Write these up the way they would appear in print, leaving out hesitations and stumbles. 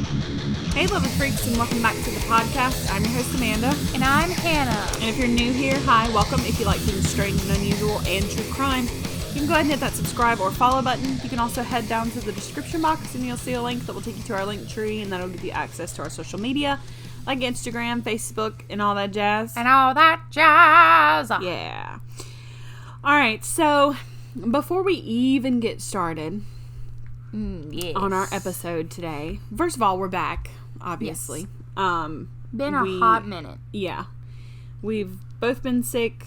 Hey, Lovely Freaks, and welcome back to the podcast. I'm your host, Amanda. And I'm Hannah. And if you're new here, hi, welcome. If you like things strange and unusual and true crime, you can go ahead and hit that subscribe or follow button. You can also head down to the description box and you'll see a link that will take you to our link tree, and that'll give you access to our social media, like Instagram, Facebook, and all that jazz. Yeah. Alright, so before we even get started Yes. on our episode today, first of all, we're back, obviously. Yes. Been a hot minute. Yeah. We've both been sick,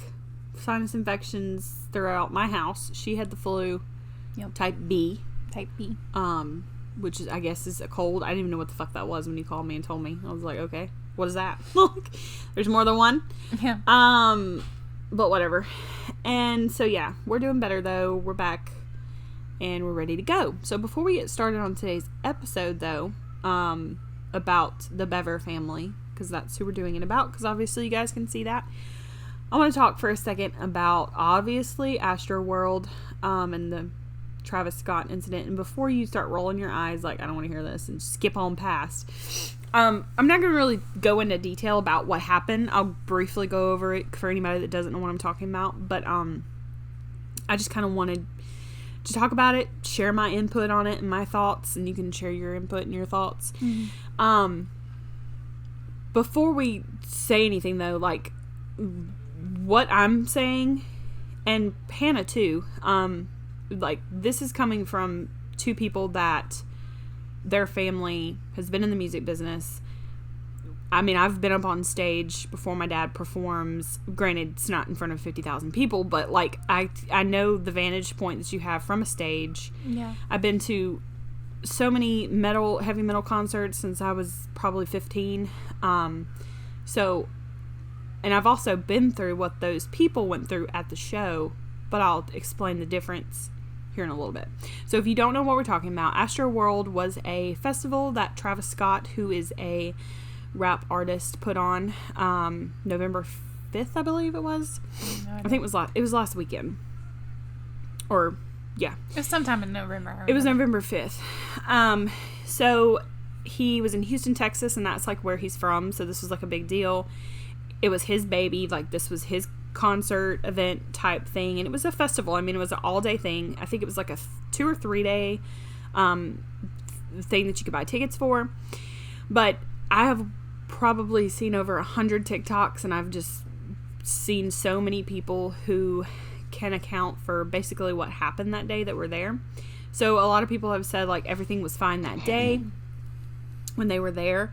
sinus infections throughout my house. She had the flu, type B. Type B. Which is, I guess, is a cold. I didn't even know what the fuck that was when you called me and told me. I was like, okay, what is that? There's more than one. Yeah. But whatever. And so, yeah, we're doing better, though. We're back, and we're ready to go. So before we get started on today's episode, though, about the Bever family, because that's who we're doing it about, because obviously you guys can see that, I want to talk for a second about, obviously, Astroworld, and the Travis Scott incident. And before you start rolling your eyes like, I don't want to hear this, and skip on past, I'm not going to really go into detail about what happened. I'll briefly go over it for anybody that doesn't know what I'm talking about. But I just kind of wanted to talk about it, share my input on it and my thoughts, and you can share your input and your thoughts. Mm-hmm. Before we say anything, though, like, what I'm saying, and Hannah too, like, this is coming from two people that their family has been in the music business. I mean, I've been up on stage before my dad performs. Granted, it's not in front of 50,000 people, but, like, I know the vantage point that you have from a stage. Yeah. I've been to so many heavy metal concerts since I was probably 15. And I've also been through what those people went through at the show, but I'll explain the difference here in a little bit. So if you don't know what we're talking about, Astroworld was a festival that Travis Scott, who is a rap artist, put on November 5th, I believe it was. I think it was last weekend. Or, yeah. It was sometime in November. It was November 5th. So he was in Houston, Texas, and that's, like, where he's from, so this was, like, a big deal. It was his baby, like, this was his concert event type thing, and it was a festival. I mean, it was an all-day thing. I think it was like a 2 or 3 day thing that you could buy tickets for. But I have probably seen over 100 TikToks, and I've just seen so many people who can account for basically what happened that day that were there. So a lot of people have said, like, everything was fine that day when they were there.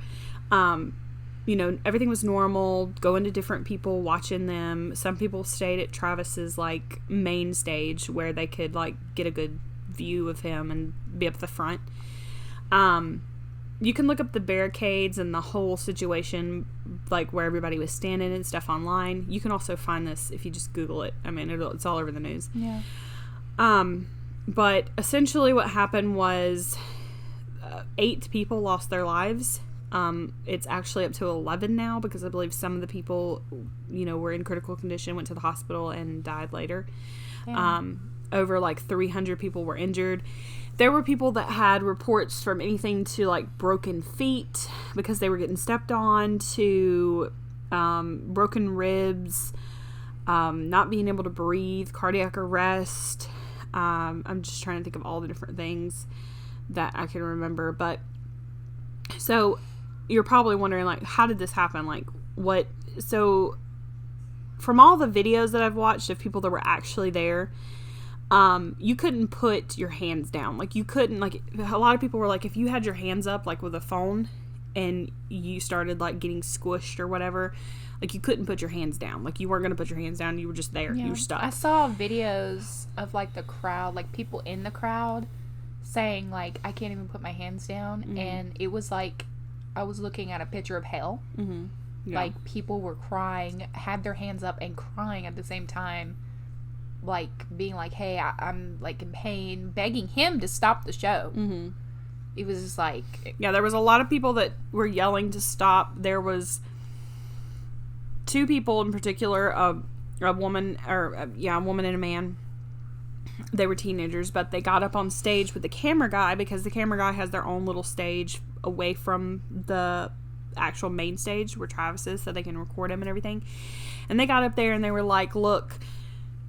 You know, everything was normal, going to different people, watching them. Some people stayed at Travis's, like, main stage where they could, like, get a good view of him and be up the front. You can look up the barricades and the whole situation, like, where everybody was standing and stuff online. You can also find this if you just Google it. I mean, it's all over the news. Yeah. But essentially what happened was 8 people lost their lives. It's actually up to 11 now, because I believe some of the people, you know, were in critical condition, went to the hospital, and died later. Over, like, 300 people were injured. There were people that had reports from anything to, like, broken feet because they were getting stepped on, to broken ribs, not being able to breathe, cardiac arrest. I'm just trying to think of all the different things that I can remember. But so you're probably wondering, like, how did this happen? Like, what? So from all the videos that I've watched of people that were actually there, you couldn't put your hands down. Like, you couldn't, like, a lot of people were like, if you had your hands up, like, with a phone and you started, like, getting squished or whatever, like, you couldn't put your hands down. Like, you weren't going to put your hands down. You were just there. Yeah. You were stuck. I saw videos of, like, the crowd, like, people in the crowd saying, like, I can't even put my hands down. Mm-hmm. And it was like, I was looking at a picture of hell. Mm-hmm. Yeah. Like, people were crying, had their hands up and crying at the same time. Like, being like, hey, I'm, like, in pain, begging him to stop the show. Mm-hmm. It was just like... Yeah, there was a lot of people that were yelling to stop. There was 2 people in particular, a woman and a man. They were teenagers, but they got up on stage with the camera guy, because the camera guy has their own little stage away from the actual main stage where Travis is so they can record him and everything. And they got up there and they were like, look,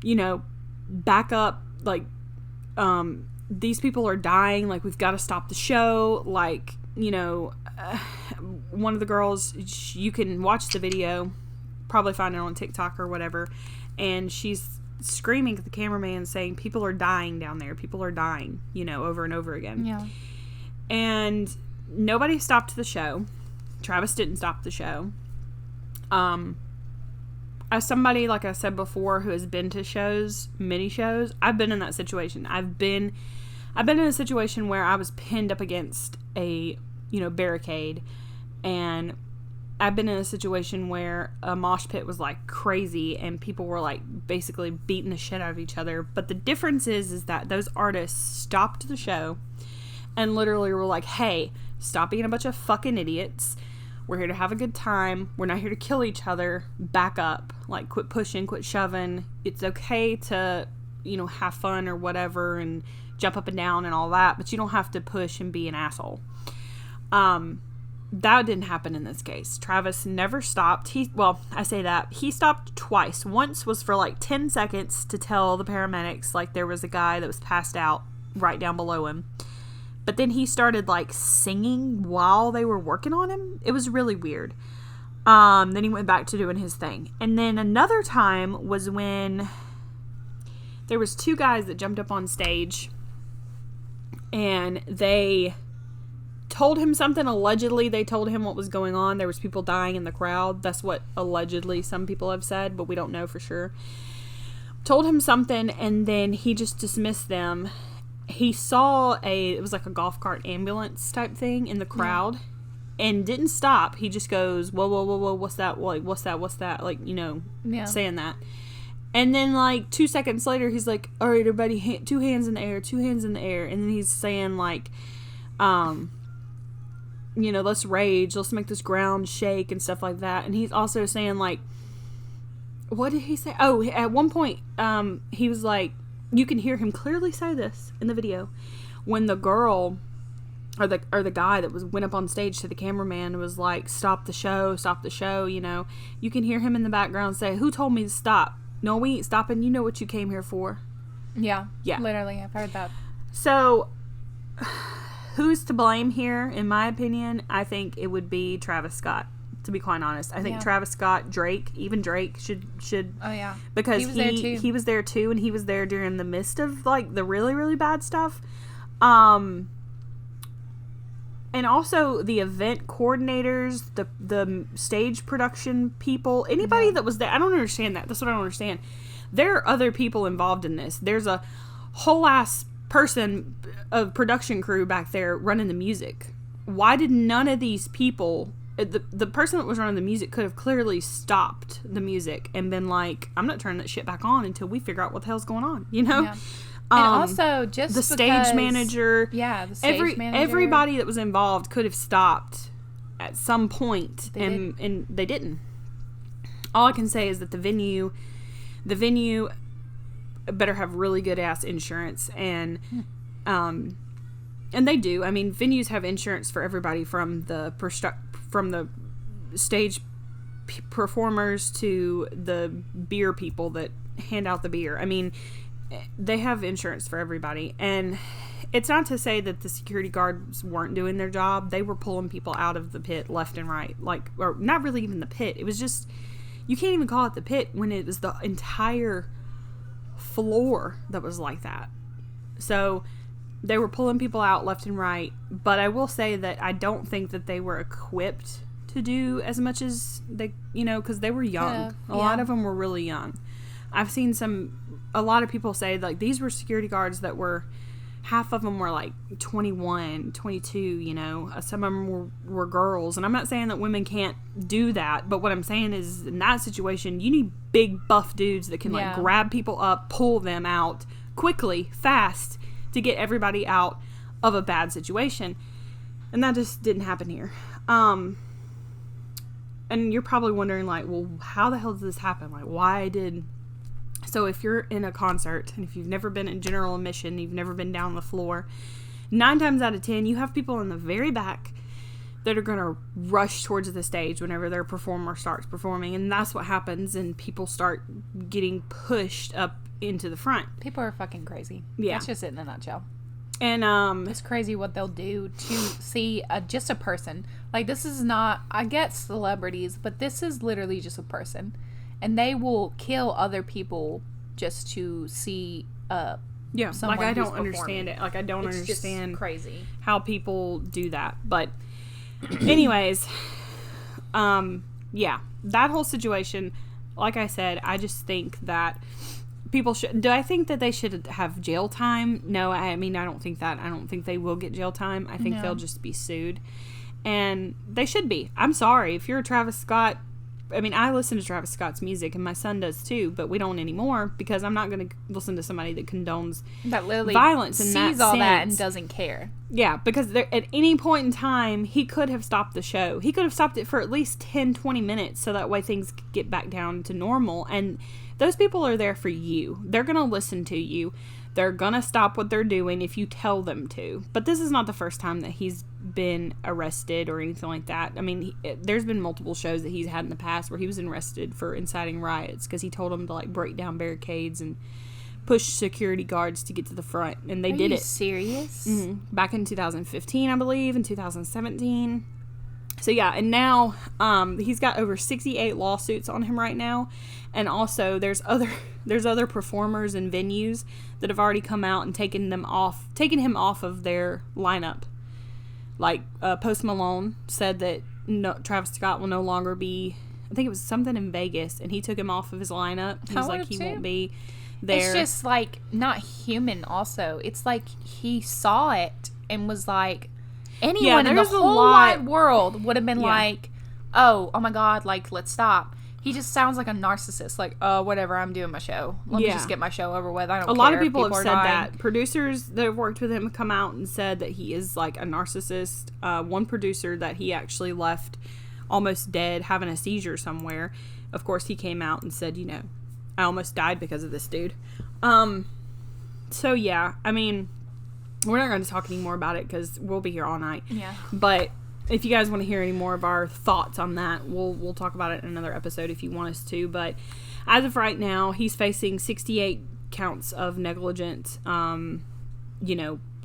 you know, back up, like, these people are dying, like, we've got to stop the show, like, you know, one of the girls, you can watch the video, probably find it on TikTok or whatever, and she's screaming at the cameraman saying, people are dying down there, people are dying, you know, over and over again. Yeah. And nobody stopped the show. Travis didn't stop the show. As somebody, like I said before, who has been to shows, mini shows, I've been in that situation. I've been in a situation where I was pinned up against a, you know, barricade, and I've been in a situation where a mosh pit was like crazy and people were like basically beating the shit out of each other. But the difference is that those artists stopped the show and literally were like, hey, stop being a bunch of fucking idiots. We're here to have a good time. We're not here to kill each other. Back up. Like, quit pushing, quit shoving. It's okay to, you know, have fun or whatever and jump up and down and all that, but you don't have to push and be an asshole. That didn't happen in this case. Travis never stopped. I say that. He stopped twice. Once was for like 10 seconds to tell the paramedics, like, there was a guy that was passed out right down below him. But then he started, like, singing while they were working on him. It was really weird. Then he went back to doing his thing. And then another time was when there was two guys that jumped up on stage. And they told him something. Allegedly, they told him what was going on. There was people dying in the crowd. That's what allegedly some people have said, but we don't know for sure. Told him something, and then he just dismissed them. He saw it was like a golf cart ambulance type thing in the crowd, and didn't stop. He just goes, whoa, whoa, whoa, whoa, what's that? Like, what's that? Like, you know, saying that. And then, like, 2 seconds later, he's like, all right, everybody, 2 hands in the air, 2 hands in the air. And then he's saying, like, you know, let's rage, let's make this ground shake and stuff like that. And he's also saying, like, what did he say? Oh, at one point, he was like, you can hear him clearly say this in the video, when the girl or the guy that went up on stage to the cameraman was like, stop the show, you know, you can hear him in the background say, who told me to stop? No, we ain't stopping. You know what you came here for. Yeah. Literally, I've heard that. So, who's to blame here? In my opinion, I think it would be Travis Scott. To be quite honest, I think Travis Scott, Drake should. Oh yeah, because he was there too, and he was there during the midst of, like, the really, really bad stuff. And also the event coordinators, the stage production people, anybody that was there. I don't understand that. That's what I don't understand. There are other people involved in this. There's a whole ass person of production crew back there running the music. Why did none of these people? The person that was running the music could have clearly stopped the music and been like, I'm not turning that shit back on until we figure out what the hell's going on, you know? Yeah. And also, just the stage manager, the stage manager, everybody that was involved could have stopped at some point, and they didn't. All I can say is that the venue better have really good ass insurance, and they do. I mean, venues have insurance for everybody from the stage performers to the beer people that hand out the beer. I mean, they have insurance for everybody. And it's not to say that the security guards weren't doing their job. They were pulling people out of the pit left and right. Like, or not really even the pit. It was just, you can't even call it the pit when it was the entire floor that was like that. So they were pulling people out left and right. But I will say that I don't think that they were equipped to do as much as they, you know, because they were young. A lot of them were really young. I've seen a lot of people say, like, these were security guards that were, half of them were like 21, 22, you know. Some of them were girls. And I'm not saying that women can't do that, but what I'm saying is, in that situation, you need big buff dudes that can like grab people up, pull them out quickly, fast, to get everybody out of a bad situation. And that just didn't happen here. And you're probably wondering, like, well, how the hell did this happen? Like, why did... So if you're in a concert, and if you've never been in general admission, you've never been down the floor, 9 times out of 10, you have people in the very back that are going to rush towards the stage whenever their performer starts performing. And that's what happens, and people start getting pushed up into the front. People are fucking crazy. Yeah. That's just it in a nutshell. And it's crazy what they'll do to see just a person. Like, this is not, I get celebrities, but this is literally just a person. And they will kill other people just to see someone like I don't performing. understand it. Like I don't It's understand just crazy how people do that. But anyways, yeah, that whole situation, like I said, I just think that people should... Do I think that they should have jail time? No, I mean, I don't think that. I don't think they will get jail time. I think they'll just be sued. And they should be. I'm sorry. If you're a Travis Scott... I mean, I listen to Travis Scott's music, and my son does too, but we don't anymore because I'm not going to listen to somebody that condones that literally violence and sees all that and doesn't care. Yeah, because at any point in time, he could have stopped the show. He could have stopped it for at least 10, 20 minutes so that way things could get back down to normal. And those people are there for you. They're going to listen to you. They're going to stop what they're doing if you tell them to. But this is not the first time that he's been arrested or anything like that. I mean, there's been multiple shows that he's had in the past where he was arrested for inciting riots because he told them to, like, break down barricades and push security guards to get to the front. And they did it. Are you serious? Mm-hmm. Back in 2015, I believe, and 2017. So, yeah, and now he's got over 68 lawsuits on him right now. And also, there's other performers and venues that have already come out and taken him off of their lineup. Like, Post Malone said that Travis Scott will no longer be... I think it was something in Vegas, and he took him off of his lineup. He was like, he won't be there. It's just, like, not human also. It's like he saw it and was like... Anyone in the whole wide world would have been like, oh my God, like, let's stop. He just sounds like a narcissist. Like, whatever, I'm doing my show. Let me just get my show over with. I don't care. A lot of people have said that. Producers that have worked with him have come out and said that he is like a narcissist. One producer that he actually left almost dead, having a seizure somewhere. Of course, he came out and said, I almost died because of this dude. So, yeah, I mean... We're not going to talk any more about it because we'll be here all night. Yeah. But if you guys want to hear any more of our thoughts on that, we'll talk about it in another episode if you want us to. But as of right now, he's facing 68 counts of negligent,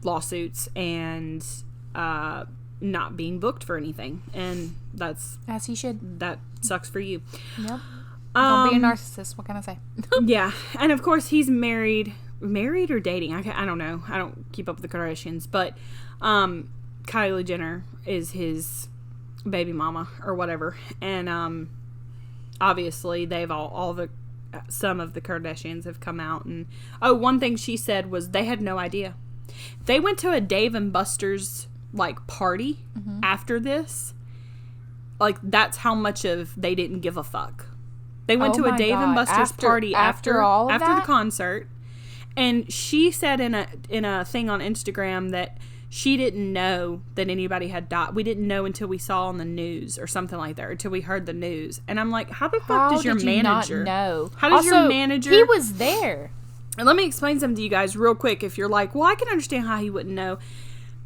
lawsuits and not being booked for anything. And that's... As he should. That sucks for you. Yep. Don't be a narcissist. What can I say? Yeah. And of course, he's married or dating. I don't know. I don't keep up with the Kardashians, but Kylie Jenner is his baby mama or whatever, and obviously they've some of the Kardashians have come out, and one thing she said was they had no idea. They went to a Dave and Buster's like party after this. Like, that's how much of they didn't give a fuck. They went to a Dave and Buster's party after the concert. And she said in a thing on Instagram that she didn't know that anybody had died. We didn't know until we saw on the news or something like that, or until we heard the news. And I'm like, how the fuck does your manager know? How does your manager... He was there. And let me explain something to you guys real quick. If you're like, well, I can understand how he wouldn't know.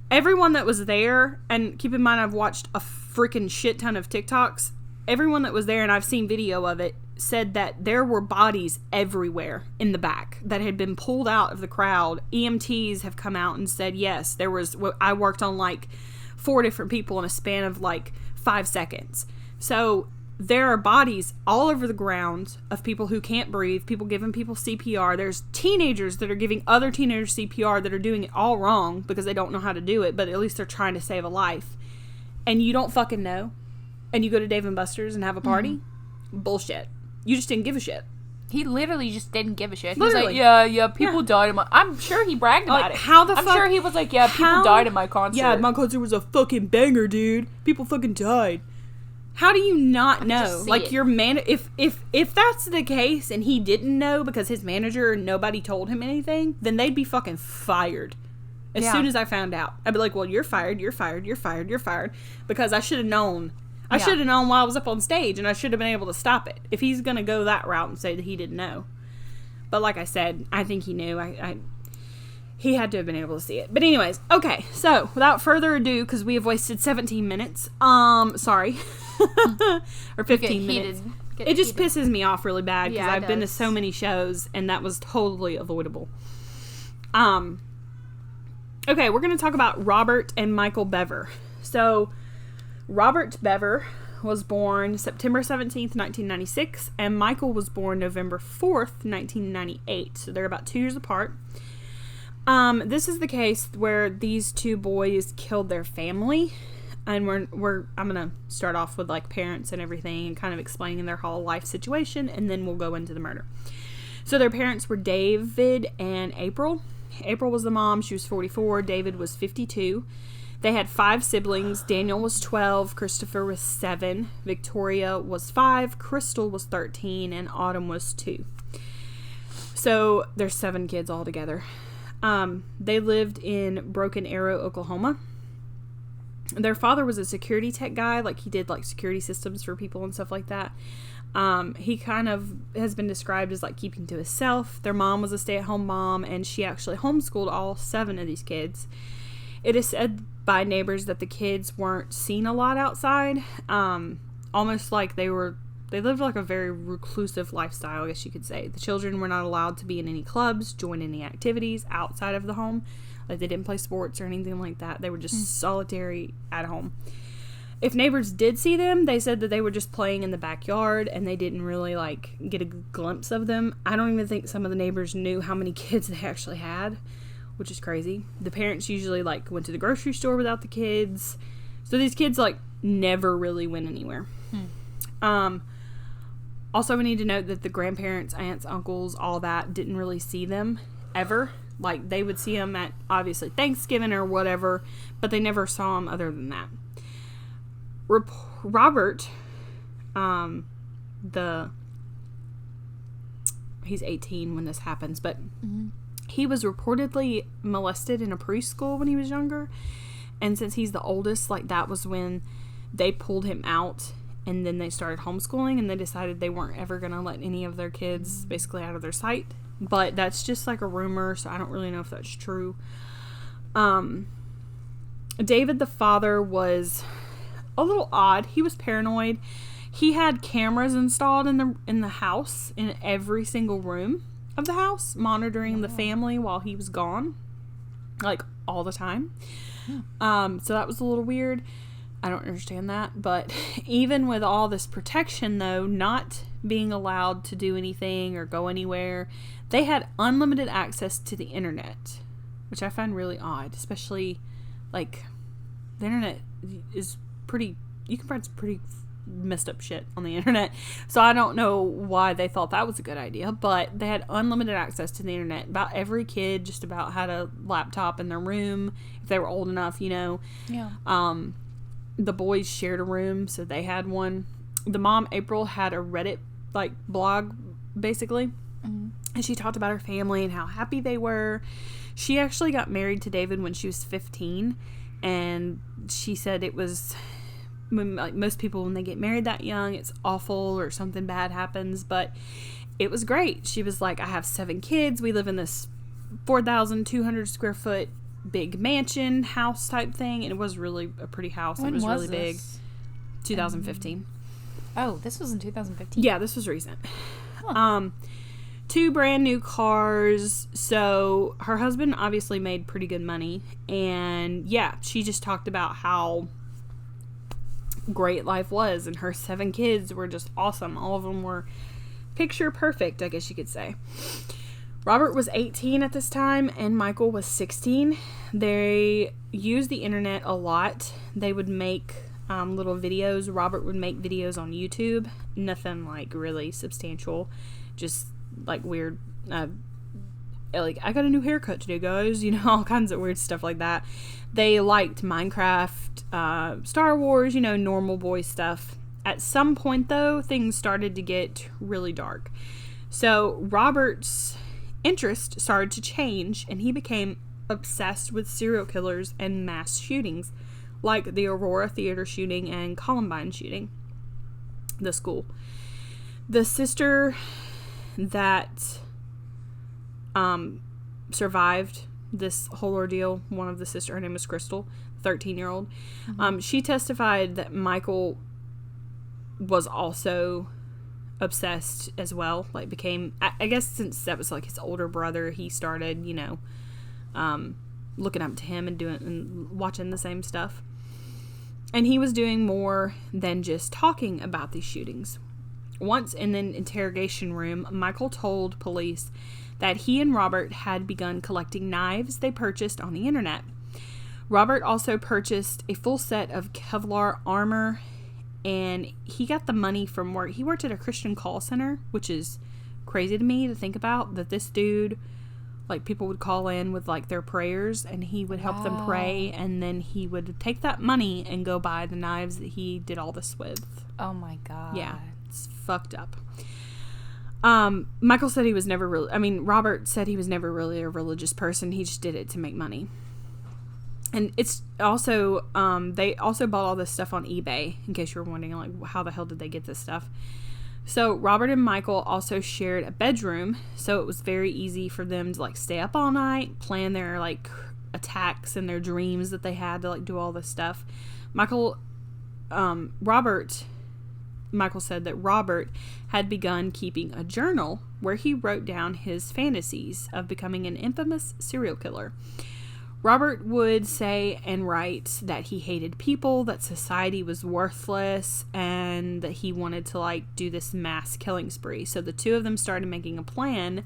Everyone that was there, and keep in mind I've watched a freaking shit ton of TikToks. Everyone that was there, and I've seen video of it, said that there were bodies everywhere in the back that had been pulled out of the crowd. EMTs have come out and said, yes, there was... I worked on like 4 different people in a span of like 5 seconds. So there are bodies all over the ground of people who can't breathe, people giving people CPR. There's teenagers that are giving other teenagers CPR that are doing it all wrong because they don't know how to do it, but at least they're trying to save a life. And you don't fucking know. And you go to Dave & Buster's and have a party? Bullshit. You just didn't give a shit. He literally just didn't give a shit. He Literally. was like, yeah, people died in my... I'm sure he bragged about it. How the fuck... I'm sure he was like, yeah, people died in my concert. Yeah, my concert was a fucking banger, dude. People fucking died. How do you not know? Like, your man... If that's the case and he didn't know because his manager or nobody told him anything, then they'd be fucking fired. As soon as I found out. I'd be like, well, you're fired, you're fired, you're fired, you're fired. Because I should have known... I should have known while I was up on stage, and I should have been able to stop it. If he's going to go that route and say that he didn't know. But like I said, I think he knew. He had to have been able to see it. But anyways, okay. So, without further ado, because we have wasted 17 minutes. Sorry. Or 15 minutes. It just pisses me off really bad because I've been to so many shows and that was totally avoidable. Okay, we're going to talk about Robert and Michael Bever. So, Robert Bever was born September 17th, 1996, and Michael was born November 4th, 1998. So, they're about 2 years apart. This is the case where these two boys killed their family. And I'm going to start off with like parents and everything and kind of explaining their whole life situation, and then we'll go into the murder. So their parents were David and April. April was the mom. She was 44. David was 52. They had 5 siblings. Daniel was 12. Christopher was 7. Victoria was 5. Crystal was 13. And Autumn was 2. So there's 7 kids altogether. They lived in Broken Arrow, Oklahoma. Their father was a security tech guy, like he did like security systems for people and stuff like that. He kind of has been described as like keeping to himself. Their mom was a stay-at-home mom, and she actually homeschooled all 7 of these kids. It is said by neighbors that the kids weren't seen a lot outside, almost like they lived like a very reclusive lifestyle, I guess you could say. The children were not allowed to be in any clubs, join any activities outside of the home. Like, they didn't play sports or anything like that. They were just solitary at home. If neighbors did see them, they said that they were just playing in the backyard and they didn't really, like, get a glimpse of them. I don't even think some of the neighbors knew how many kids they actually had, which is crazy. The parents usually, like, went to the grocery store without the kids. So these kids, like, never really went anywhere. Also, we need to note that the grandparents, aunts, uncles, all that, didn't really see them ever. Like, they would see them at, obviously, Thanksgiving or whatever, but they never saw them other than that. Robert, he's 18 when this happens, but he was reportedly molested in a preschool when he was younger, and since he's the oldest, like, that was when they pulled him out, and then they started homeschooling, and they decided they weren't ever going to let any of their kids basically out of their sight. But that's just like a rumor, so I don't really know if that's true. David, the father, was a little odd. He was paranoid. He had cameras installed in the house, in every single room of the house, monitoring the family while he was gone, like all the time. So that was a little weird. I don't understand that, but even with all this protection, though, not being allowed to do anything or go anywhere, they had unlimited access to the internet, which I find really odd, especially, like, the internet is pretty, you can find some pretty messed up shit on the internet, so I don't know why they thought that was a good idea, but they had unlimited access to the internet. About every kid just about had a laptop in their room, if they were old enough, you know. Yeah. The boys shared a room, so they had one. The mom, April, had a Reddit, like, blog, basically. And she talked about her family and how happy they were. She actually got married to David when she was 15. And she said it was, like most people, when they get married that young, it's awful or something bad happens. But it was great. She was like, I have 7 kids. We live in this 4,200 square foot big mansion house type thing, and it was really a pretty house. It was really big. 2015. Oh, this was in 2015. Yeah, this was recent. 2 brand new cars. So her husband obviously made pretty good money, and yeah, she just talked about how great life was, and her 7 kids were just awesome. All of them were picture perfect, I guess you could say. Robert was 18 at this time, and Michael was 16. They used the internet a lot. They would make little videos. Robert would make videos on YouTube. Nothing, like, really substantial. Just, like, weird, like, I got a new haircut today, guys. You know, all kinds of weird stuff like that. They liked Minecraft, Star Wars, you know, normal boy stuff. At some point, though, things started to get really dark. So, Robert's interest started to change, and he became obsessed with serial killers and mass shootings, like the Aurora Theater shooting and Columbine shooting, the school. The sister that survived this whole ordeal. One of the sister, her name was Crystal, 13-year-old. She testified that Michael was also obsessed as well. Like, became, I guess since that was like his older brother, he started, you know, looking up to him and doing and watching the same stuff. And he was doing more than just talking about these shootings. Once in an interrogation room, Michael told police that he and Robert had begun collecting knives they purchased on the internet. Robert also purchased a full set of Kevlar armor, and he got the money from work. He worked at a Christian call center, which is crazy to me to think about, that this dude, like, people would call in with, like, their prayers, and he would help them pray, and then he would take that money and go buy the knives that he did all this with. Oh my God. Yeah, it's fucked up. Michael said he was never really, Robert said he was never really a religious person. He just did it to make money. And it's also, they also bought all this stuff on eBay, in case you were wondering, like, how the hell did they get this stuff? So Robert and Michael also shared a bedroom, so it was very easy for them to, like, stay up all night, plan their, like, attacks and their dreams that they had to, like, do all this stuff. Michael said that Robert had begun keeping a journal where he wrote down his fantasies of becoming an infamous serial killer. Robert would say and write that he hated people, that society was worthless, and that he wanted to, like, do this mass killing spree. So the two of them started making a plan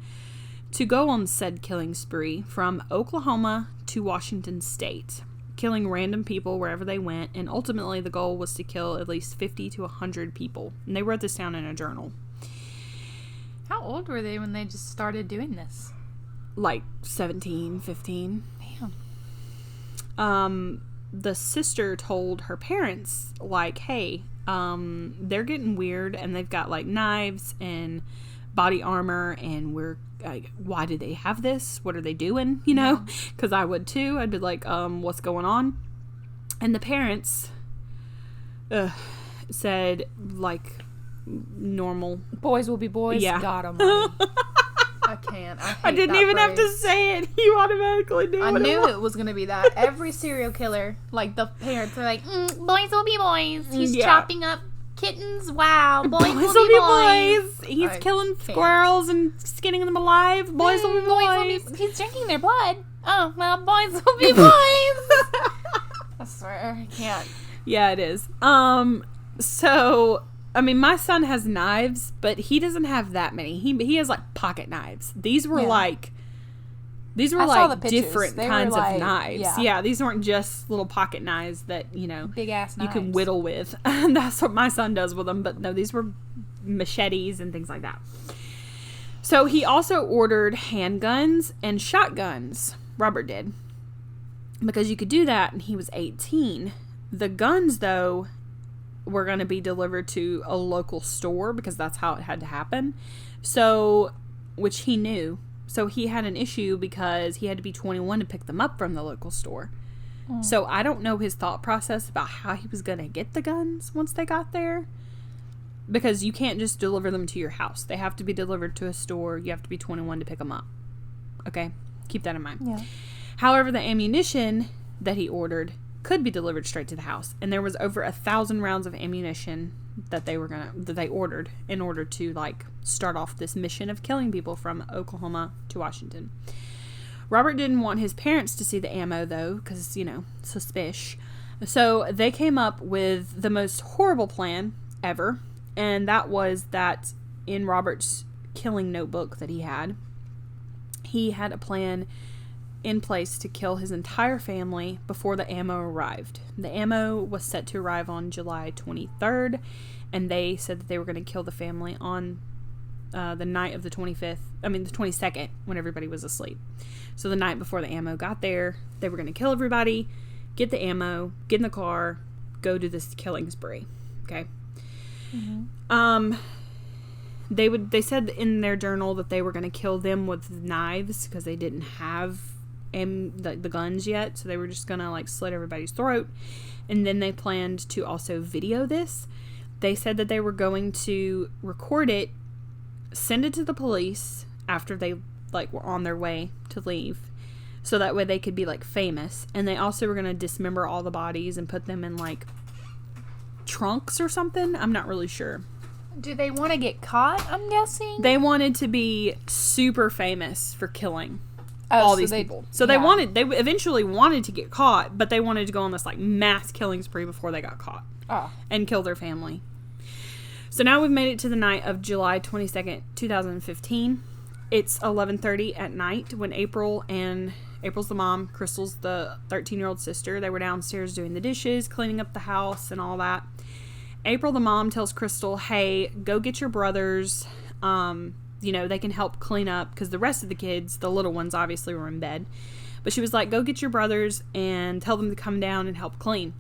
to go on said killing spree from Oklahoma to Washington State, killing random people wherever they went, and ultimately the goal was to kill at least 50 to 100 people. And they wrote this down in a journal. How old were they when they just started doing this? Like 17, 15. The sister told her parents, like, hey, they're getting weird, and they've got, like, knives and body armor, and we're, like, why do they have this? What are they doing? You know? Because I would too. I'd be like, what's going on? And the parents said, like, normal. Boys will be boys. Yeah. God almighty. I can't. I didn't even have to say it. You automatically knew. I knew it was going to be that. Every serial killer, like, the parents are like, boys will be boys. He's chopping up kittens. Wow. Boys will be boys. He's killing squirrels and skinning them alive. Boys will be boys. He's drinking their blood. Oh, well, boys will be boys. I swear, I can't. Yeah, it is. So, my son has knives, but he doesn't have that many. He has, like, pocket knives. These were different kinds of knives. Yeah, these weren't just little pocket knives that, you know, big ass knives you can whittle with. And that's what my son does with them. But no, these were machetes and things like that. So he also ordered handguns and shotguns. Robert did, because you could do that, and he was 18. The guns, though, were going to be delivered to a local store, because that's how it had to happen. So, which he knew. So he had an issue because he had to be 21 to pick them up from the local store. So I don't know his thought process about how he was going to get the guns once they got there, because you can't just deliver them to your house. They have to be delivered to a store. You have to be 21 to pick them up. Okay? Keep that in mind. Yeah. However, the ammunition that he ordered could be delivered straight to the house, and there was over 1,000 rounds of ammunition that they ordered in order to, like, start off this mission of killing people from Oklahoma to Washington. Robert didn't want his parents to see the ammo, though, because, you know, suspicious. So they came up with the most horrible plan ever, and that was that in Robert's killing notebook that he had a plan in place to kill his entire family before the ammo arrived. The ammo was set to arrive on July 23rd, and they said that they were going to kill the family on the night of the 22nd, when everybody was asleep. So the night before the ammo got there, they were going to kill everybody, get the ammo, get in the car, go do this killing spree. Okay. Mm-hmm. They said in their journal that they were going to kill them with knives because they didn't have the guns yet, so they were just gonna, like, slit everybody's throat. And then they planned to also video this. They said that they were going to record it, send it to the police after they, like, were on their way to leave, so that way they could be like famous. And they also were going to dismember all the bodies and put them in like trunks or something. I'm not really sure. Do they want to get caught, I'm guessing? They wanted to be super famous for killing all these people. So they eventually wanted to get caught, but they wanted to go on this like mass killing spree before they got caught. And kill their family. So now we've made it to the night of July 22nd, 2015. It's 11:30 at night when April's the mom, Crystal's the 13-year-old sister. They were downstairs doing the dishes, cleaning up the house and all that. April, the mom, tells Crystal, hey, go get your brothers. They can help clean up, because the rest of the kids, the little ones, obviously were in bed. But she was like, go get your brothers and tell them to come down and help clean.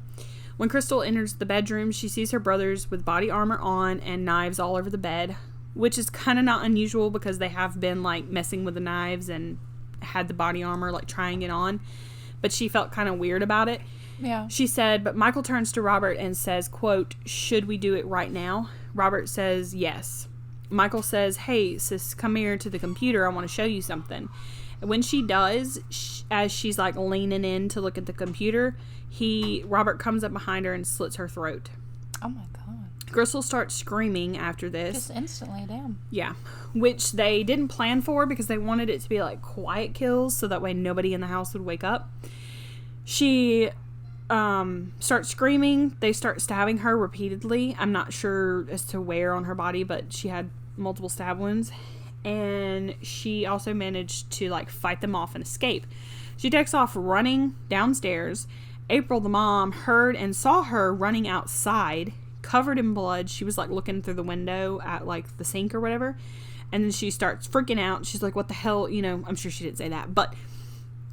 When Crystal enters the bedroom, she sees her brothers with body armor on and knives all over the bed, which is kind of not unusual because they have been like messing with the knives and had the body armor, like trying it on. But she felt kind of weird about it. Yeah. She said, but Michael turns to Robert and says, quote, should we do it right now? Robert says, yes. Michael says, hey, sis, come here to the computer. I want to show you something. And when she does, as she's like leaning in to look at the computer, Robert comes up behind her and slits her throat. Oh my God. Crystal starts screaming after this. Just instantly, damn. Yeah. Which they didn't plan for because they wanted it to be like quiet kills so that way nobody in the house would wake up. She starts screaming. They start stabbing her repeatedly. I'm not sure as to where on her body, but she had multiple stab wounds. And she also managed to like fight them off and escape. She takes off running downstairs. April, the mom, heard and saw her running outside, covered in blood. She was like looking through the window at like the sink or whatever. And then she starts freaking out. She's like, what the hell? I'm sure she didn't say that, but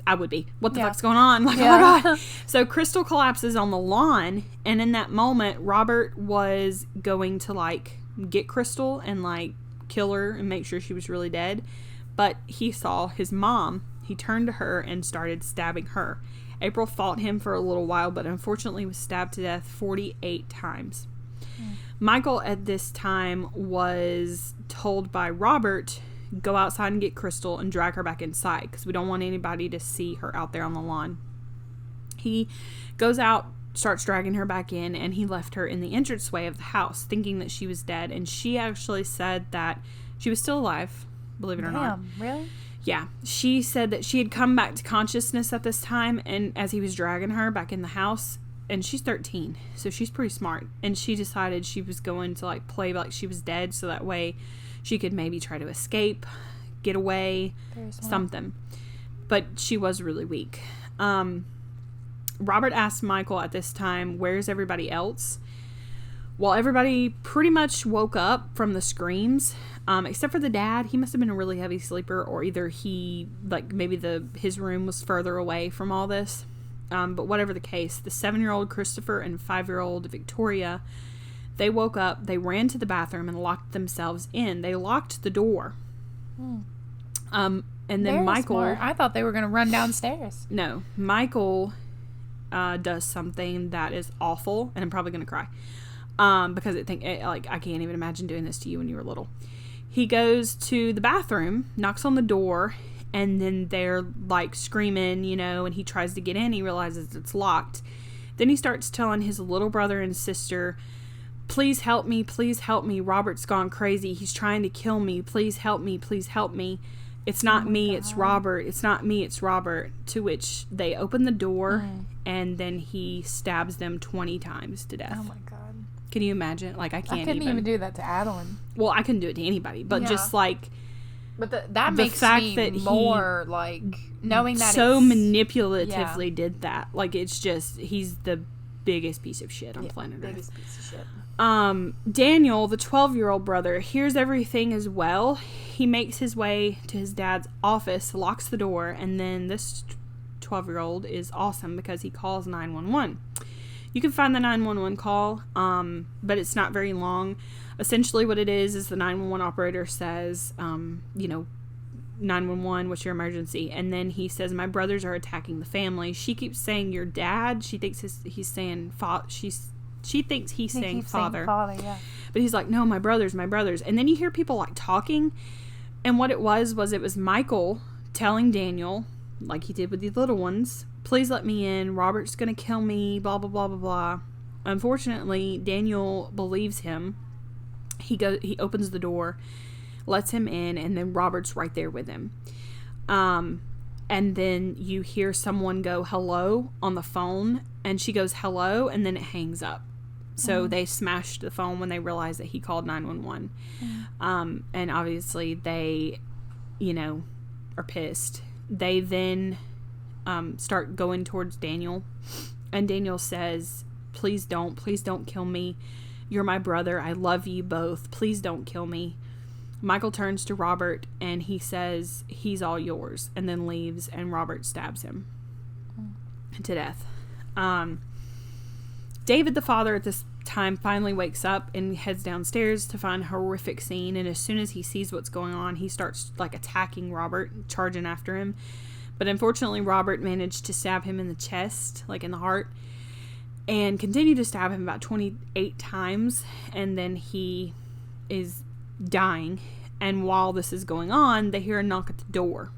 I would be. What the fuck's going on? Like, oh my God. So Crystal collapses on the lawn. And in that moment, Robert was going to like get Crystal and like kill her and make sure she was really dead. But he saw his mom. He turned to her and started stabbing her. April fought him for a little while, but unfortunately was stabbed to death 48 times. Michael at this time was told by Robert, go outside and get Crystal and drag her back inside because we don't want anybody to see her out there on the lawn. He goes out, starts dragging her back in, and he left her in the entranceway of the house thinking that she was dead. And she actually said that she was still alive, believe it or not. Really? Yeah. She said that she had come back to consciousness at this time, and as he was dragging her back in the house, and she's 13, so she's pretty smart, and she decided she was going to like play like she was dead so that way she could maybe try to escape, get away, something. But she was really weak. Robert asked Michael at this time, where's everybody else? Well, everybody pretty much woke up from the screams, except for the dad. He must have been a really heavy sleeper, or either he, like, maybe his room was further away from all this. But whatever the case, the 7-year-old Christopher and 5-year-old Victoria, they woke up, they ran to the bathroom and locked themselves in. They locked the door. And then Very Michael... smart. I thought they were going to run downstairs. No. Michael does something that is awful, and I'm probably going to cry. Because I can't even imagine doing this to you when you were little. He goes to the bathroom, knocks on the door, and then they're like screaming, and he tries to get in. He realizes it's locked. Then he starts telling his little brother and sister, please help me, please help me. Robert's gone crazy. He's trying to kill me. Please help me, please help me. It's not me, it's Robert. It's not me, it's Robert. To which they open the door, and then he stabs them 20 times to death. Oh my God. Can you imagine? Like, I couldn't even do that to Adeline. Well, I couldn't do it to anybody, but just like... But that makes me that more, like, knowing that so manipulatively did that. Like, it's just, he's the biggest piece of shit on planet Earth. Biggest piece of shit. Daniel, the 12-year-old brother, hears everything as well. He makes his way to his dad's office, locks the door, and then this 12-year-old is awesome because he calls 911. You can find the 911 call, but it's not very long. Essentially what it is the 911 operator says, 911, what's your emergency? And then he says, my brothers are attacking the family. She keeps saying your dad. She thinks he's saying she thinks he's saying father. Yeah. But he's like, no, my brothers. And then you hear people like talking. And what it was Michael telling Daniel like he did with the little ones. Please let me in. Robert's going to kill me, blah, blah, blah, blah, blah. Unfortunately, Daniel believes him. He opens the door, lets him in, and then Robert's right there with him. And then you hear someone go hello on the phone, and she goes hello, and then it hangs up. So they smashed the phone when they realized that he called 911. And obviously they, are pissed. They then start going towards Daniel, and Daniel says, please don't kill me. You're my brother. I love you both. Please don't kill me. Michael turns to Robert and he says, he's all yours, and then leaves, and Robert stabs him to death. David, the father, at this time finally wakes up and heads downstairs to find a horrific scene, and as soon as he sees what's going on, he starts attacking Robert, charging after him. But unfortunately, Robert managed to stab him in the chest, in the heart, and continued to stab him about 28 times, and then he is dying. And while this is going on, they hear a knock at the door.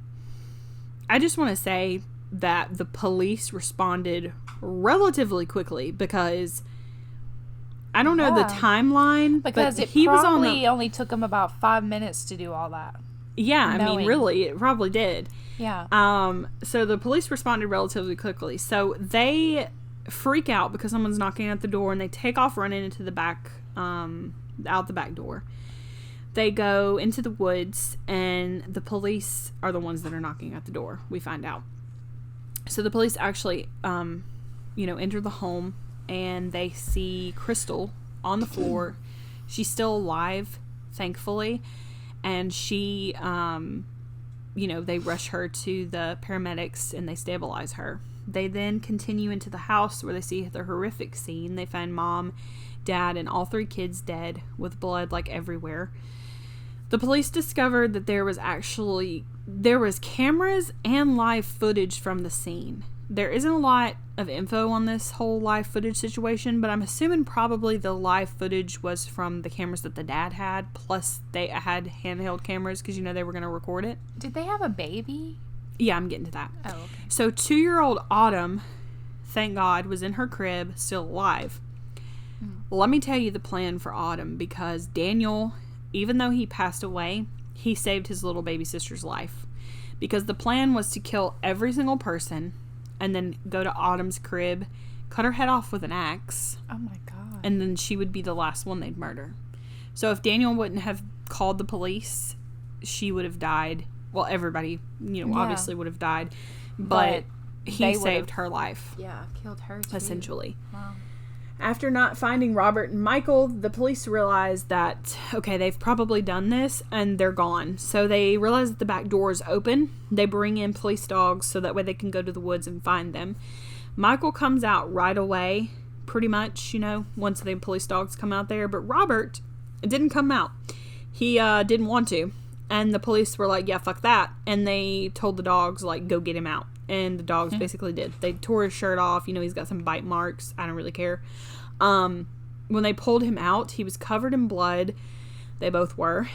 I just want to say that the police responded relatively quickly, because I don't know the timeline, because but he probably only took him about 5 minutes to do all that. Yeah, I mean, really, it probably did. Yeah. So the police responded relatively quickly. So they freak out because someone's knocking at the door, and they take off running into the back, out the back door. They go into the woods, and the police are the ones that are knocking at the door, we find out. So the police actually, enter the home, and they see Crystal on the floor. She's still alive, thankfully. And she, they rush her to the paramedics, and they stabilize her. They then continue into the house, where they see the horrific scene. They find Mom, Dad, and all 3 kids dead, with blood everywhere. The police discovered that there was cameras and live footage from the scene. There isn't a lot of info on this whole live footage situation, but I'm assuming probably the live footage was from the cameras that the dad had, plus they had handheld cameras because, they were going to record it. Did they have a baby? Yeah, I'm getting to that. Oh, okay. So 2-year-old Autumn, thank God, was in her crib, still alive. Let me tell you the plan for Autumn, because Daniel, even though he passed away, he saved his little baby sister's life. Because the plan was to kill every single person, and then go to Autumn's crib, cut her head off with an axe. Oh my God. And then she would be the last one they'd murder. So if Daniel wouldn't have called the police, she would have died. Well, everybody, obviously would have died. But he saved her life. Yeah, killed her too. Essentially. Wow. After not finding Robert and Michael, the police realized that, okay, they've probably done this, and they're gone. So they realize that the back door is open. They bring in police dogs so that way they can go to the woods and find them. Michael comes out right away, pretty much, once the police dogs come out there. But Robert didn't come out. He didn't want to. And the police were like, yeah, fuck that. And they told the dogs, go get him out. And the dogs basically did. They tore his shirt off. He's got some bite marks. I don't really care. When they pulled him out, he was covered in blood. They both were.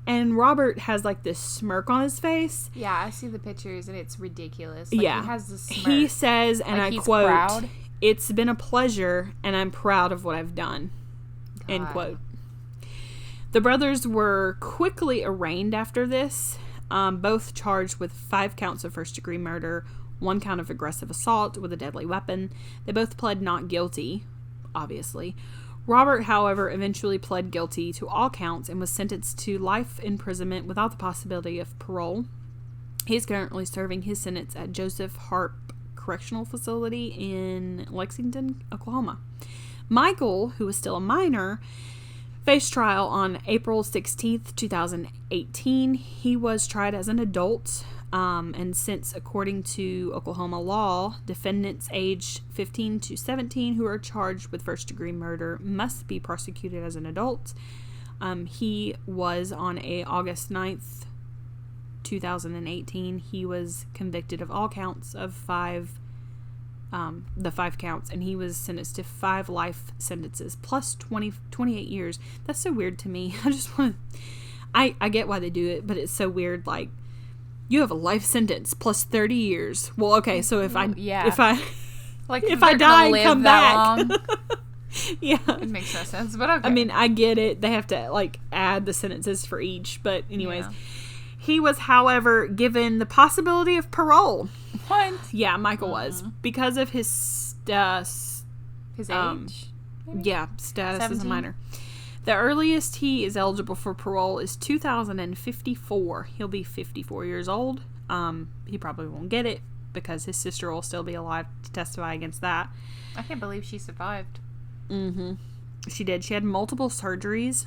And Robert has this smirk on his face. Yeah, I see the pictures, and it's ridiculous. Yeah. He has this smirk. He says, and I quote, proud. "It's been a pleasure, and I'm proud of what I've done." God. End quote. The brothers were quickly arraigned after this, both charged with 5 counts of first-degree murder, 1 count of aggressive assault with a deadly weapon. They both pled not guilty, obviously. Robert, however, eventually pled guilty to all counts and was sentenced to life imprisonment without the possibility of parole. He is currently serving his sentence at Joseph Harp Correctional Facility in Lexington, Oklahoma. Michael, who was still a minor, faced trial on April 16th, 2018. He was tried as an adult, and since, according to Oklahoma law, defendants aged 15 to 17 who are charged with first-degree murder must be prosecuted as an adult. He was on August 9th, 2018. He was convicted of all counts of 5 counts, and he was sentenced to 5 life sentences plus 28 years. That's so weird to me. I just want to, I get why they do it, but it's so weird. you have a life sentence plus 30 years. Well, okay, so if I like if I die and come back, yeah, it makes no sense. But okay, I mean, I get it. They have to like add the sentences for each, but anyways, he was, however, given the possibility of parole. What? Yeah, Michael was, because of his age. Maybe? Yeah, status 17? as a minor. The earliest he is eligible for parole is 2054. He'll be 54 years old. He probably won't get it because his sister will still be alive to testify against that. I can't believe she survived. Mm-hmm. She did. She had multiple surgeries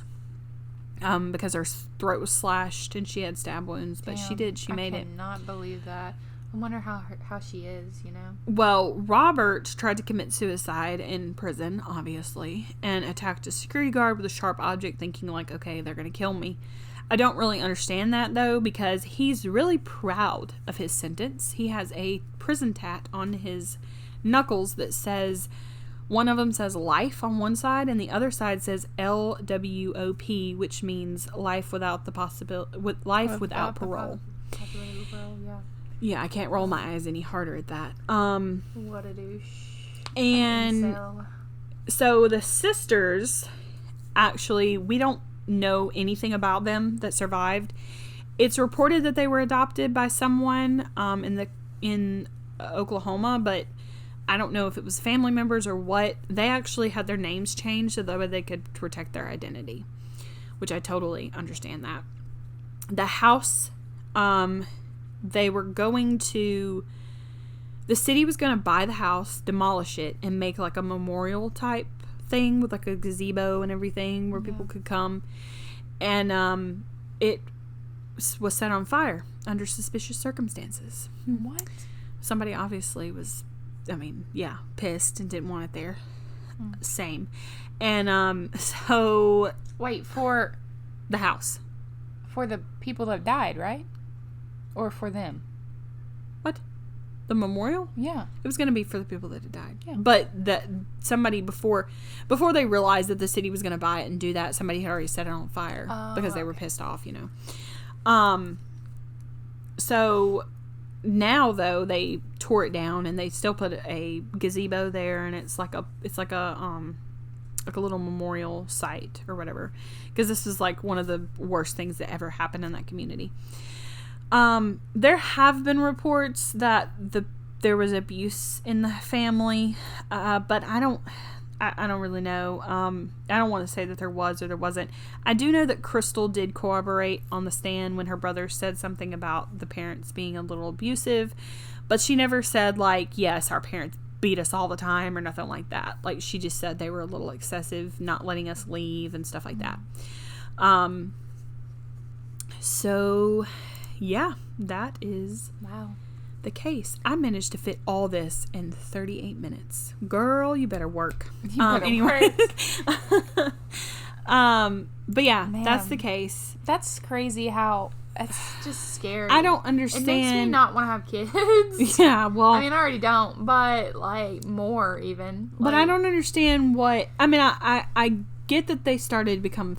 because her throat was slashed and she had stab wounds. But she did. She made it. I cannot believe that. I wonder how she is, you know? Well, Robert tried to commit suicide in prison, obviously, and attacked a security guard with a sharp object, thinking like, okay, they're going to kill me. I don't really understand that, though, because he's really proud of his sentence. He has a prison tat on his knuckles that says, one of them says life on one side, and the other side says LWOP, which means life without the possibility, without parole. Yeah, I can't roll my eyes any harder at that. What a douche. And so the sisters, actually, we don't know anything about them that survived. It's reported that they were adopted by someone in Oklahoma, but I don't know if it was family members or what. They actually had their names changed so that way they could protect their identity, which I totally understand that. The house, they were going to, the city was going to buy the house, demolish it, and make like a memorial type thing with like a gazebo and everything where people could come. And it was set on fire under suspicious circumstances. What? Somebody obviously was, pissed and didn't want it there. Same. And so... Wait, for... The house. For the people that died, right? Or for them? What? The memorial? Yeah. It was going to be for the people that had died. Yeah. But somebody before they realized that the city was going to buy it and do that, somebody had already set it on fire because they were pissed off, you know. So now though they tore it down and they still put a gazebo there, and it's like a little memorial site or whatever, because this was like one of the worst things that ever happened in that community. There have been reports that there was abuse in the family, but I don't really know. I don't want to say that there was or there wasn't. I do know that Crystal did corroborate on the stand when her brother said something about the parents being a little abusive, but she never said like, yes, our parents beat us all the time or nothing like that. Like, she just said they were a little excessive, not letting us leave and stuff like that. So yeah, that is the case. I managed to fit all this in 38 minutes. Girl, you better work. Anyway. But yeah, man, that's the case. That's crazy how... It's just scary. I don't understand. It makes me not want to have kids. Yeah, well... I mean, I already don't, but, like, more even. But I don't understand what... I mean, I get that they've started becoming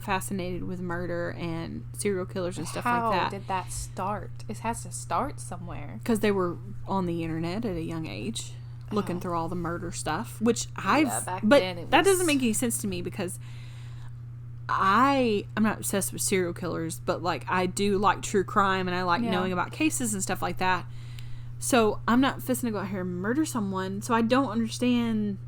fascinated with murder and serial killers and stuff like that. How did that start? It has to start somewhere. Because they were on the internet at a young age, looking through all the murder stuff, which that doesn't make any sense to me, because I'm not obsessed with serial killers, but like I do like true crime and I like knowing about cases and stuff like that. So I'm not fisting to go out here and murder someone. So I don't understand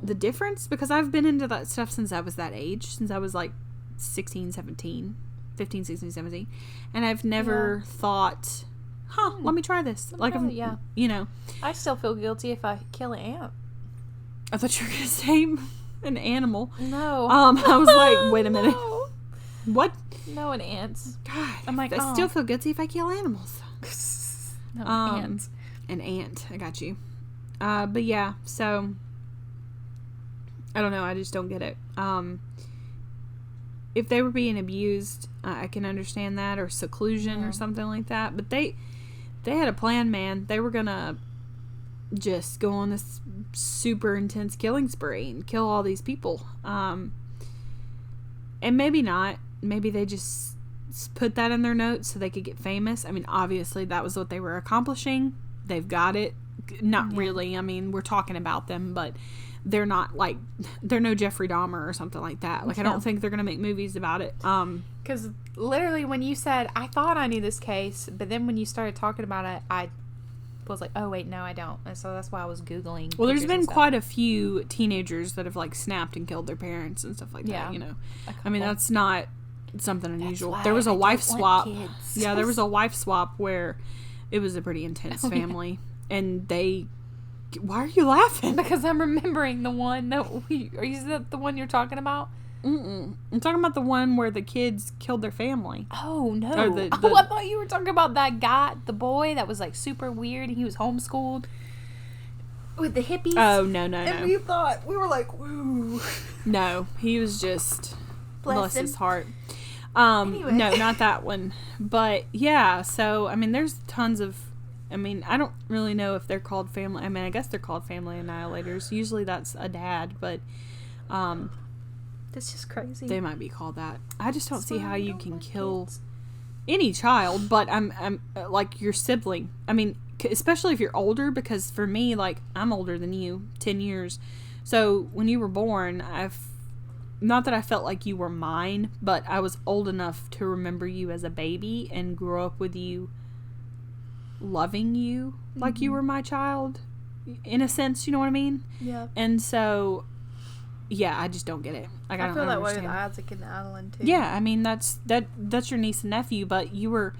the difference, because I've been into that stuff since I was that age, since I was like 15, 16, 17, and I've never thought, let me try this. Like, you know, I still feel guilty if I kill an ant. I thought you were gonna say an animal. No. I was like, wait a minute. No. What? No, an ant. God, I'm like, I still feel guilty if I kill animals. No, an ant. An ant. I got you. But yeah, so I don't know. I just don't get it. If they were being abused, I can understand that, or seclusion or something like that. But they had a plan, man. They were gonna just go on this super intense killing spree and kill all these people. And maybe not. Maybe they just put that in their notes so they could get famous. I mean, obviously that was what they were accomplishing. They've got it. Not really. I mean, we're talking about them, but they're not like, they're no Jeffrey Dahmer or something like that. Like, I don't think they're going to make movies about it. Because literally when you said, I thought I knew this case, but then when you started talking about it, I was like, oh wait, no, I don't. And so that's why I was Googling. Well, there's been quite a few teenagers that have like snapped and killed their parents and stuff like that, you know. I mean, that's not something unusual. There was a wife swap. Yeah, there was a wife swap where it was a pretty intense family. Yeah. And they... Why are you laughing? Because I'm remembering the one that is that the one you're talking about? I'm talking about the one where the kids killed their family. Oh, no. I thought you were talking about that guy, the boy that was like super weird. He was homeschooled with the hippies. Oh, no. And we were like, woo. No, he was just, bless his heart. Anyway. No, not that one. But yeah, so, I mean, there's tons of, I mean, I don't really know if they're called family. I mean, I guess they're called family annihilators. Usually that's a dad, but that's just crazy. They might be called that. I just don't see how you can kill any child, but I'm like your sibling. I mean, especially if you're older, because for me, like, I'm older than you, 10 years. So when you were born, not that I felt like you were mine, but I was old enough to remember you as a baby and grow up with you, loving you like you were my child, in a sense, you know what I mean? Yeah. And so, yeah, I just don't get it. Like, I feel that way with Isaac and Adeline too. Yeah, I mean, that's your niece and nephew, but you were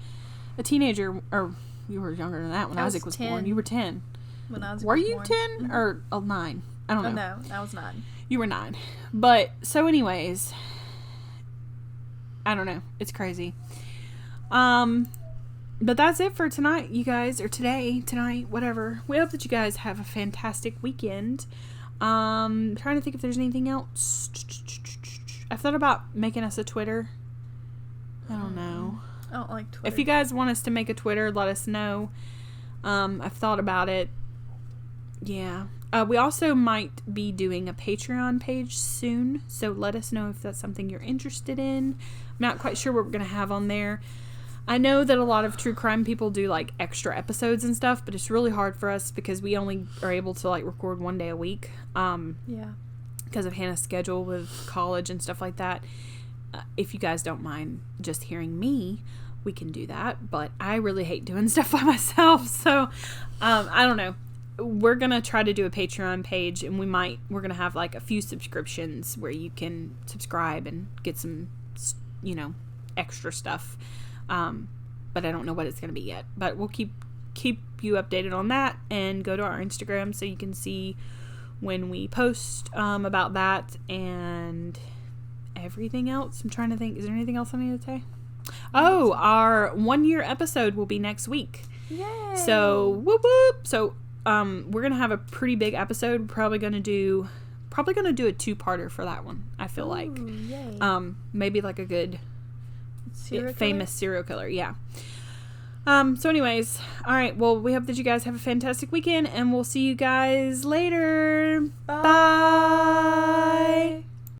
a teenager, or you were younger than that when Isaac was 10. born. You were 10. When Isaac were was you born. 10 or 9? I don't know. No, I was 9. You were 9. But, so anyways, I don't know. It's crazy. But that's it for tonight, you guys, or tonight, whatever. We hope that you guys have a fantastic weekend. Trying to think if there's anything else. I've thought about making us a Twitter. I don't know. I don't like Twitter. If you guys want us to make a Twitter, let us know. I've thought about it. Yeah. We also might be doing a Patreon page soon, so let us know if that's something you're interested in. I'm not quite sure what we're going to have on there. I know that a lot of true crime people do like extra episodes and stuff, but it's really hard for us because we only are able to like record one day a week. Yeah. Because of Hannah's schedule with college and stuff like that. If you guys don't mind just hearing me, we can do that. But I really hate doing stuff by myself. So, I don't know. We're going to try to do a Patreon page, and we're going to have like a few subscriptions where you can subscribe and get some, extra stuff. But I don't know what it's going to be yet. But we'll keep you updated on that, and go to our Instagram so you can see when we post about that and everything else. I'm trying to think. Is there anything else I need to say? Oh, our 1-year episode will be next week. Yay! So, whoop whoop. So, we're going to have a pretty big episode. Probably going to do a 2-parter for that one, I feel like. Yay. Maybe like a good famous serial killer. Yeah. So anyways, all right. Well, we hope that you guys have a fantastic weekend, and we'll see you guys later. Bye.